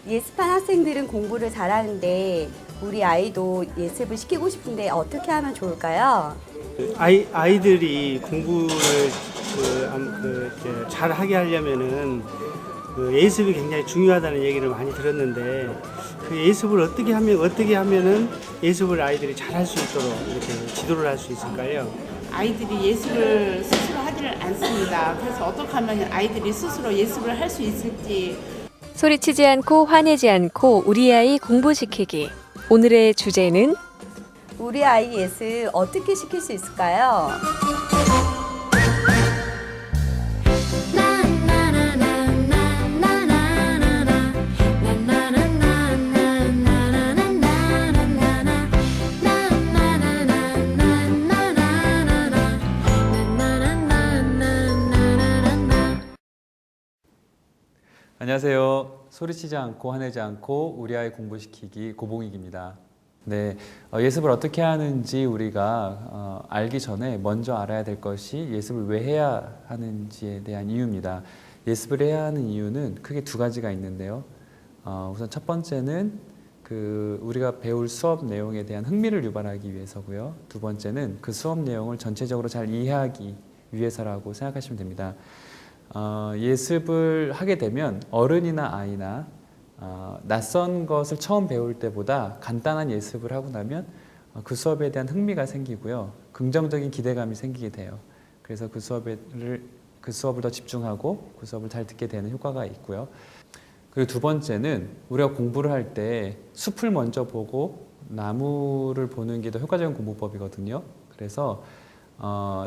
예습한 학생들은 공부를 잘하는데 우리 아이도 예습을 시키고 싶은데 어떻게 하면 좋을까요? 아이들이 공부를 이제 잘 하게 하려면은 예습이 굉장히 중요하다는 얘기를 많이 들었는데 그 예습을 어떻게 하면은 예습을 아이들이 잘 할 수 있도록 이렇게 지도를 할 수 있을까요? 아이들이 예습을 스스로 하지를 않습니다. 그래서 어떻게 하면 아이들이 스스로 예습을 할 수 있을지. 소리치지 않고 화내지 않고 우리 아이 공부시키기. 오늘의 주제는 우리 아이 예습 어떻게 시킬 수 있을까요? 안녕하세요. 소리치지 않고 화내지 않고 우리 아이 공부시키기 고봉익입니다. 네, 예습을 어떻게 하는지 우리가 알기 전에 먼저 알아야 될 것이 예습을 왜 해야 하는지에 대한 이유입니다. 예습을 해야 하는 이유는 크게 두 가지가 있는데요. 우선 첫 번째는 우리가 배울 수업 내용에 대한 흥미를 유발하기 위해서고요. 두 번째는 그 수업 내용을 전체적으로 잘 이해하기 위해서라고 생각하시면 됩니다. 예습을 하게 되면 어른이나 아이나 낯선 것을 처음 배울 때보다 간단한 예습을 하고 나면 그 수업에 대한 흥미가 생기고요. 긍정적인 기대감이 생기게 돼요. 그래서 그 수업을 더 집중하고 그 수업을 잘 듣게 되는 효과가 있고요. 그리고 두 번째는 우리가 공부를 할 때 숲을 먼저 보고 나무를 보는 게 더 효과적인 공부법이거든요. 그래서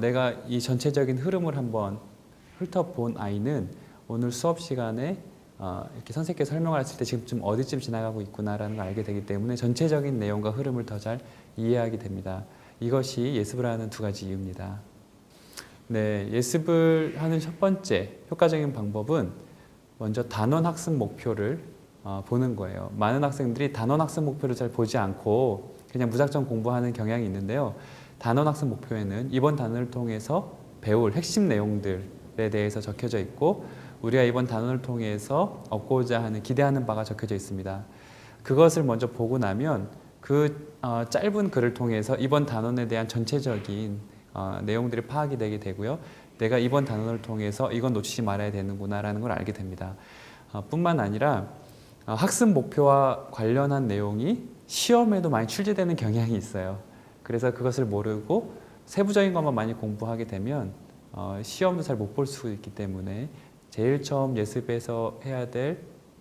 내가 이 전체적인 흐름을 한번 훑어본 아이는 오늘 수업 시간에 이렇게 선생님께서 설명을 했을 때 지금 어디쯤 지나가고 있구나라는 걸 알게 되기 때문에 전체적인 내용과 흐름을 더 잘 이해하게 됩니다. 이것이 예습을 하는 두 가지 이유입니다. 네, 예습을 하는 첫 번째 효과적인 방법은 먼저 단원 학습 목표를 보는 거예요. 많은 학생들이 단원 학습 목표를 잘 보지 않고 그냥 무작정 공부하는 경향이 있는데요. 단원 학습 목표에는 이번 단원을 통해서 배울 핵심 내용들에 대해서 적혀져 있고 우리가 이번 단원을 통해서 얻고자 하는 기대하는 바가 적혀져 있습니다. 그것을 먼저 보고 나면 짧은 글을 통해서 이번 단원에 대한 전체적인 내용들이 파악이 되게 되고요. 내가 이번 단원을 통해서 이건 놓치지 말아야 되는구나라는 걸 알게 됩니다. 뿐만 아니라 학습 목표와 관련한 내용이 시험에도 많이 출제되는 경향이 있어요. 그래서 그것을 모르고 세부적인 것만 많이 공부하게 되면 시험도 잘 못 볼 수 있기 때문에 제일 처음 예습에서 해야 될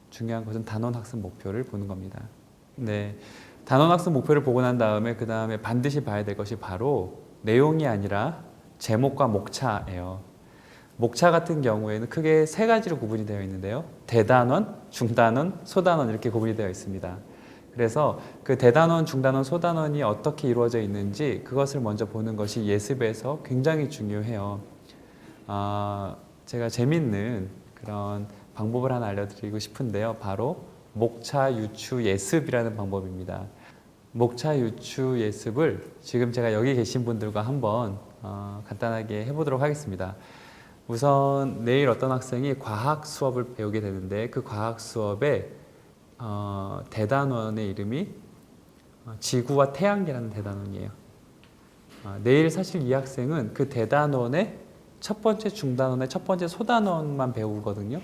중요한 것은 단원 학습 목표를 보는 겁니다. 네, 단원 학습 목표를 보고 난 다음에 그 다음에 반드시 봐야 될 것이 바로 내용이 아니라 제목과 목차예요. 목차 같은 경우에는 크게 세 가지로 구분이 되어 있는데요. 대단원, 중단원, 소단원 이렇게 구분이 되어 있습니다. 그래서 그 대단원, 중단원, 소단원이 어떻게 이루어져 있는지 그것을 먼저 보는 것이 예습에서 굉장히 중요해요. 제가 재밌는 그런 방법을 하나 알려드리고 싶은데요. 바로 목차 유추 예습이라는 방법입니다. 목차 유추 예습을 지금 제가 여기 계신 분들과 한번 간단하게 해보도록 하겠습니다. 우선 내일 어떤 학생이 과학 수업을 배우게 되는데 그 과학 수업에 대단원의 이름이 지구와 태양계라는 대단원이에요. 내일 사실 이 학생은 그 대단원의 첫 번째 중단원의 첫 번째 소단원만 배우거든요.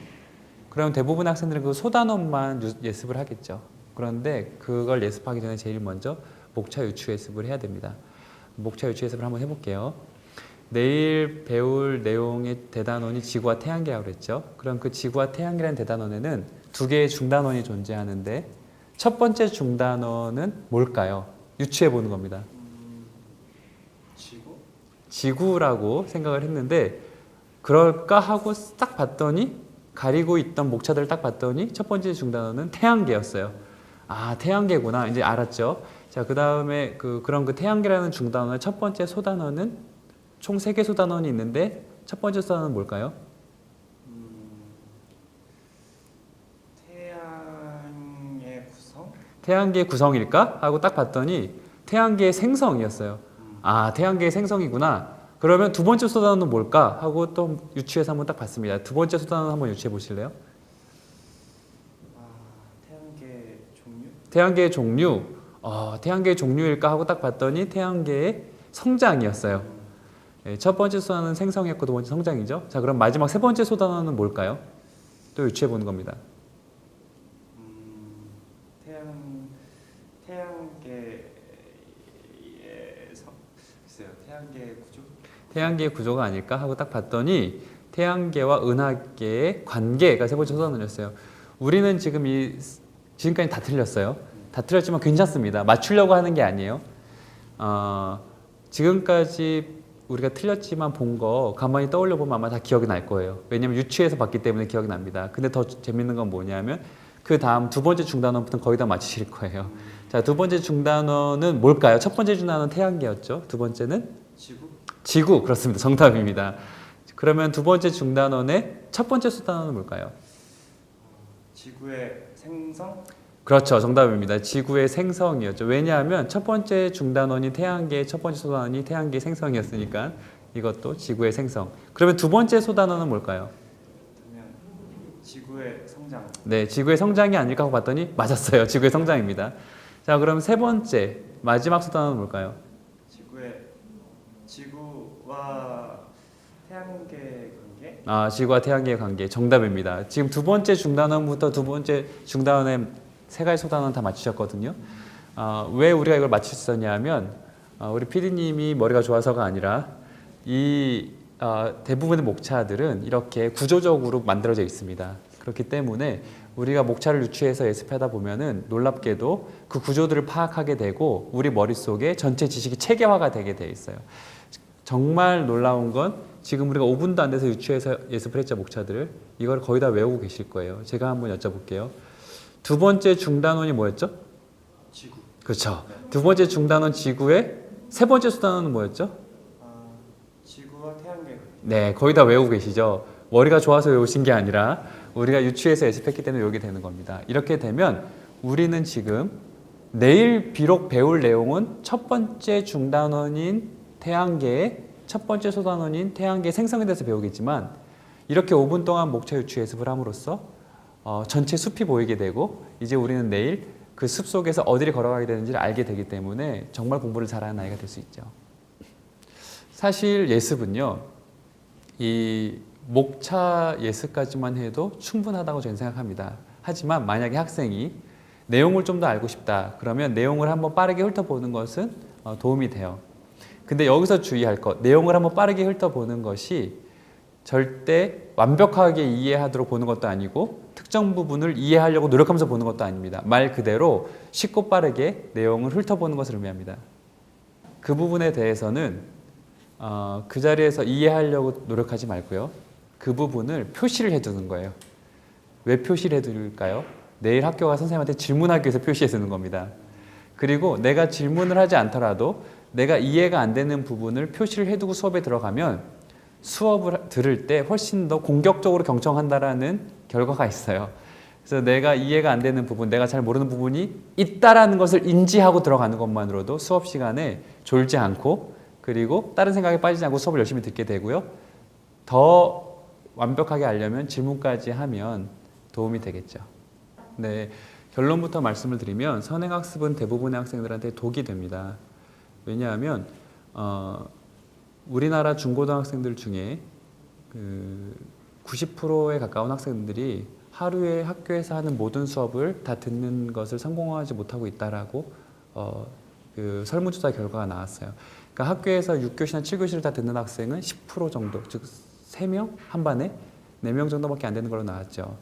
그럼 대부분의 학생들은 그 소단원만 예습을 하겠죠. 그런데 그걸 예습하기 전에 제일 먼저 목차 유추 예습을 해야 됩니다. 목차 유추 예습을 한번 해볼게요. 내일 배울 내용의 대단원이 지구와 태양계라고 그랬죠. 그럼 그 지구와 태양계라는 대단원에는 두 개의 중단원이 존재하는데 첫 번째 중단원은 뭘까요? 유추해 보는 겁니다. 지구라고 생각을 했는데 그럴까 하고 딱 봤더니 가리고 있던 목차들을 딱 봤더니 첫 번째 중단원은 태양계였어요. 아, 태양계구나. 이제 알았죠. 자, 그 다음에 그런 태양계라는 중단원의 첫 번째 소단원은 총 3개 소단원이 있는데 첫 번째 소단원은 뭘까요? 태양의 구성? 태양계의 구성일까? 하고 딱 봤더니 태양계의 생성이었어요. 아, 태양계의 생성이구나. 그러면 두 번째 소단원은 뭘까? 하고 또 유추해서 한번 딱 봤습니다. 두 번째 소단원 한번 유추해 보실래요? 태양의 태양계 종류? 태양계의 종류, 태양계의 종류일까 하고 딱 봤더니 태양계의 성장이었어요. 예, 첫 번째 소단은 생성이었고 두 번째 성장이죠. 자, 그럼 마지막 세 번째 소단은 뭘까요? 또 유추해 보는 겁니다. 태양계의 글쎄요, 태양계 구조? 태양계의 구조가 아닐까 하고 딱 봤더니 태양계와 은하계의 관계가 세 번째 소단원이었어요. 우리는 지금까지 다 틀렸어요. 다 틀렸지만 괜찮습니다. 맞추려고 하는 게 아니에요. 지금까지 우리가 틀렸지만 본 거 가만히 떠올려 보면 아마 다 기억이 날 거예요. 왜냐면 유추해서 봤기 때문에 기억이 납니다. 근데 더 재밌는 건 뭐냐면 그 다음 두 번째 중단원부터는 거의 다 맞히실 거예요. 자, 두 번째 중단원은 뭘까요? 첫 번째 중단원은 태양계였죠. 두 번째는 지구, 그렇습니다. 정답입니다. 그러면 두 번째 중단원의 첫 번째 소단원은 뭘까요? 지구의 생성? 그렇죠. 정답입니다. 지구의 생성이었죠. 왜냐하면 첫 번째 중단원이 태양계의 첫 번째 소단원이 태양계의 생성이었으니까 이것도 지구의 생성. 그러면 두 번째 소단원은 뭘까요? 그러면 지구의 성장. 네, 지구의 성장이 아닐까 하고 봤더니 맞았어요. 지구의 성장입니다. 자, 그럼 세 번째 마지막 소단원은 뭘까요? 지구와 태양계 관계? 지구와 태양계의 관계. 정답입니다. 지금 두 번째 중단원부터 두 번째 중단원의 세 가지 소단원 다 맞추셨거든요. 왜 우리가 이걸 맞출 수 있었냐면 우리 PD님이 머리가 좋아서가 아니라 이 대부분의 목차들은 이렇게 구조적으로 만들어져 있습니다. 그렇기 때문에 우리가 목차를 유추해서 예습하다 보면은 놀랍게도 그 구조들을 파악하게 되고 우리 머릿속에 전체 지식이 체계화가 되게 돼 있어요. 정말 놀라운 건 지금 우리가 5분도 안 돼서 유추해서 예습을 했죠, 목차들을. 이걸 거의 다 외우고 계실 거예요. 제가 한번 여쭤볼게요. 두 번째 중단원이 뭐였죠? 지구. 그렇죠. 두 번째 중단원 지구의 세 번째 소단원은 뭐였죠? 지구와 태양계. 네, 거의 다 외우고 계시죠. 머리가 좋아서 외우신 게 아니라 우리가 유추해서 예습했기 때문에 외우게 되는 겁니다. 이렇게 되면 우리는 지금 내일 비록 배울 내용은 첫 번째 중단원인 태양계의 첫 번째 소단원인 태양계 생성에 대해서 배우겠지만 이렇게 5분 동안 목차 유추 예습을 함으로써 전체 숲이 보이게 되고 이제 우리는 내일 그 숲 속에서 어디를 걸어가게 되는지를 알게 되기 때문에 정말 공부를 잘하는 아이가 될 수 있죠. 사실 예습은요, 이 목차 예습까지만 해도 충분하다고 저는 생각합니다. 하지만 만약에 학생이 내용을 좀 더 알고 싶다 그러면 내용을 한번 빠르게 훑어보는 것은 도움이 돼요. 근데 여기서 주의할 것, 내용을 한번 빠르게 훑어보는 것이 절대 완벽하게 이해하도록 보는 것도 아니고 특정 부분을 이해하려고 노력하면서 보는 것도 아닙니다. 말 그대로 쉽고 빠르게 내용을 훑어보는 것을 의미합니다. 그 부분에 대해서는 그 자리에서 이해하려고 노력하지 말고요. 그 부분을 표시를 해두는 거예요. 왜 표시를 해둘까요? 내일 학교 가 선생님한테 질문하기 위해서 표시해 두는 겁니다. 그리고 내가 질문을 하지 않더라도 내가 이해가 안 되는 부분을 표시를 해두고 수업에 들어가면 수업을 들을 때 훨씬 더 공격적으로 경청한다라는 결과가 있어요. 그래서 내가 이해가 안 되는 부분, 내가 잘 모르는 부분이 있다라는 것을 인지하고 들어가는 것만으로도 수업 시간에 졸지 않고 그리고 다른 생각에 빠지지 않고 수업을 열심히 듣게 되고요. 더 완벽하게 알려면 질문까지 하면 도움이 되겠죠. 네, 결론부터 말씀을 드리면 선행학습은 대부분의 학생들한테 독이 됩니다. 왜냐하면 우리나라 중고등학생들 중에 90%에 가까운 학생들이 하루에 학교에서 하는 모든 수업을 다 듣는 것을 성공하지 못하고 있다라고 그 설문조사 결과가 나왔어요. 그러니까 학교에서 6교시나 7교시를 다 듣는 학생은 10% 정도, 즉 3명 한 반에 4명 정도밖에 안 되는 걸로 나왔죠.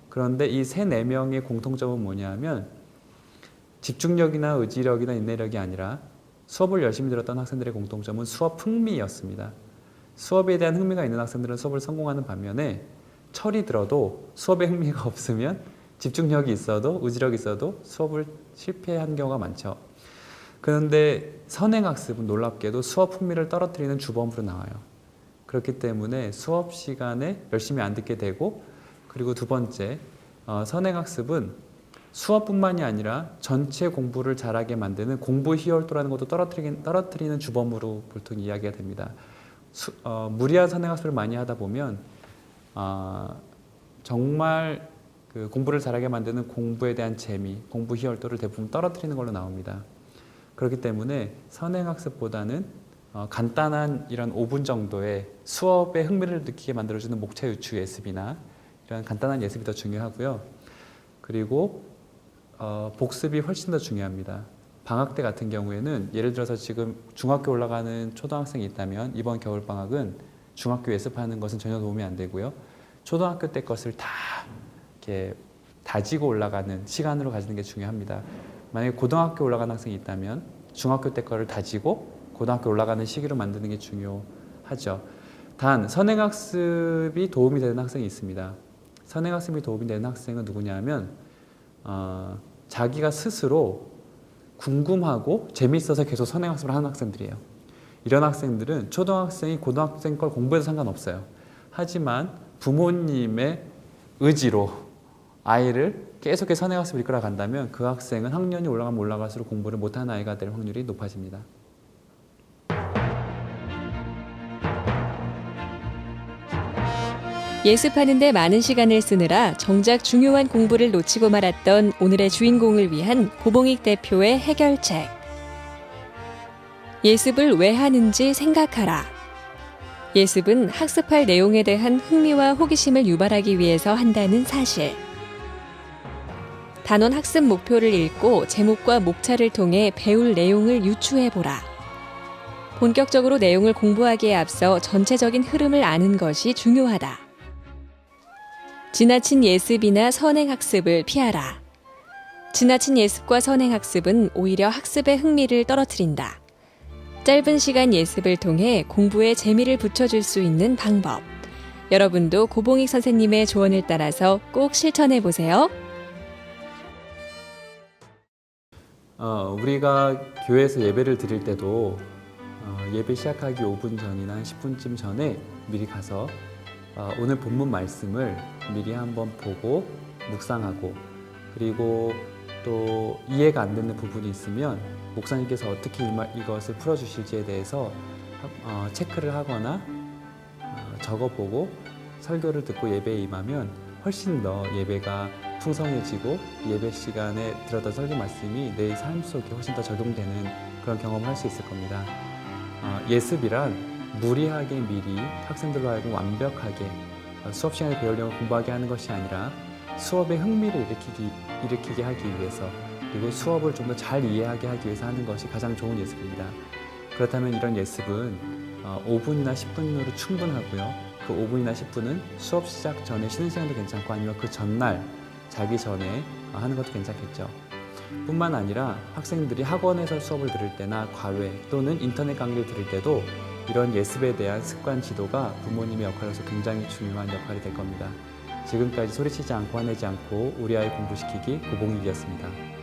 그런데 이 4명의 공통점은 뭐냐면 집중력이나 의지력이나 인내력이 아니라 수업을 열심히 들었던 학생들의 공통점은 수업 흥미였습니다. 수업에 대한 흥미가 있는 학생들은 수업을 성공하는 반면에 철이 들어도 수업에 흥미가 없으면 집중력이 있어도 의지력이 있어도 수업을 실패한 경우가 많죠. 그런데 선행학습은 놀랍게도 수업 흥미를 떨어뜨리는 주범으로 나와요. 그렇기 때문에 수업 시간에 열심히 안 듣게 되고 그리고 두 번째, 선행학습은 수업뿐만이 아니라 전체 공부를 잘하게 만드는 공부 희열도라는 것도 떨어뜨리는 주범으로 보통 이야기가 됩니다. 무리한 선행학습을 많이 하다 보면 정말 그 공부를 잘하게 만드는 공부에 대한 재미, 공부 희열도를 대부분 떨어뜨리는 걸로 나옵니다. 그렇기 때문에 선행학습보다는 간단한 이런 5분 정도의 수업에 흥미를 느끼게 만들어주는 목차 유추 예습이나 이런 간단한 예습이 더 중요하고요. 그리고 복습이 훨씬 더 중요합니다. 방학 때 같은 경우에는 예를 들어서 지금 중학교 올라가는 초등학생이 있다면 이번 겨울방학은 중학교 예습하는 것은 전혀 도움이 안 되고요. 초등학교 때 것을 다 이렇게 다지고 올라가는 시간으로 가지는 게 중요합니다. 만약에 고등학교 올라가는 학생이 있다면 중학교 때 거를 다지고 고등학교 올라가는 시기로 만드는 게 중요하죠. 단 선행학습이 도움이 되는 학생이 있습니다. 선행학습이 도움이 되는 학생은 누구냐 하면 자기가 스스로 궁금하고 재미있어서 계속 선행학습을 하는 학생들이에요. 이런 학생들은 초등학생이 고등학생 걸 공부해도 상관없어요. 하지만 부모님의 의지로 아이를 계속해서 선행학습을 이끌어 간다면 그 학생은 학년이 올라가면 올라갈수록 공부를 못하는 아이가 될 확률이 높아집니다. 예습하는 데 많은 시간을 쓰느라 정작 중요한 공부를 놓치고 말았던 오늘의 주인공을 위한 고봉익 대표의 해결책. 예습을 왜 하는지 생각하라. 예습은 학습할 내용에 대한 흥미와 호기심을 유발하기 위해서 한다는 사실. 단원 학습 목표를 읽고 제목과 목차를 통해 배울 내용을 유추해보라. 본격적으로 내용을 공부하기에 앞서 전체적인 흐름을 아는 것이 중요하다. 지나친 예습이나 선행학습을 피하라. 지나친 예습과 선행학습은 오히려 학습의 흥미를 떨어뜨린다. 짧은 시간 예습을 통해 공부에 재미를 붙여줄 수 있는 방법. 여러분도 고봉익 선생님의 조언을 따라서 꼭 실천해보세요. 우리가 교회에서 예배를 드릴 때도 예배 시작하기 5분 전이나 한 10분쯤 전에 미리 가서 오늘 본문 말씀을 미리 한번 보고 묵상하고 그리고 또 이해가 안 되는 부분이 있으면 목사님께서 어떻게 이것을 풀어주실지에 대해서 체크를 하거나 적어보고 설교를 듣고 예배에 임하면 훨씬 더 예배가 풍성해지고 예배 시간에 들었던 설교 말씀이 내 삶 속에 훨씬 더 적용되는 그런 경험을 할 수 있을 겁니다. 예습이란 무리하게 미리 학생들로 하여금 완벽하게 수업 시간에 배우려고 공부하게 하는 것이 아니라 수업에 흥미를 일으키게 하기 위해서 그리고 수업을 좀 더 잘 이해하게 하기 위해서 하는 것이 가장 좋은 예습입니다. 그렇다면 이런 예습은 5분이나 10분으로 충분하고요. 그 5분이나 10분은 수업 시작 전에 쉬는 시간도 괜찮고 아니면 그 전날 자기 전에 하는 것도 괜찮겠죠. 뿐만 아니라 학생들이 학원에서 수업을 들을 때나 과외 또는 인터넷 강의를 들을 때도 이런 예습에 대한 습관 지도가 부모님의 역할로서 굉장히 중요한 역할이 될 겁니다. 지금까지 소리치지 않고 화내지 않고 우리 아이 공부시키기 고봉익이었습니다.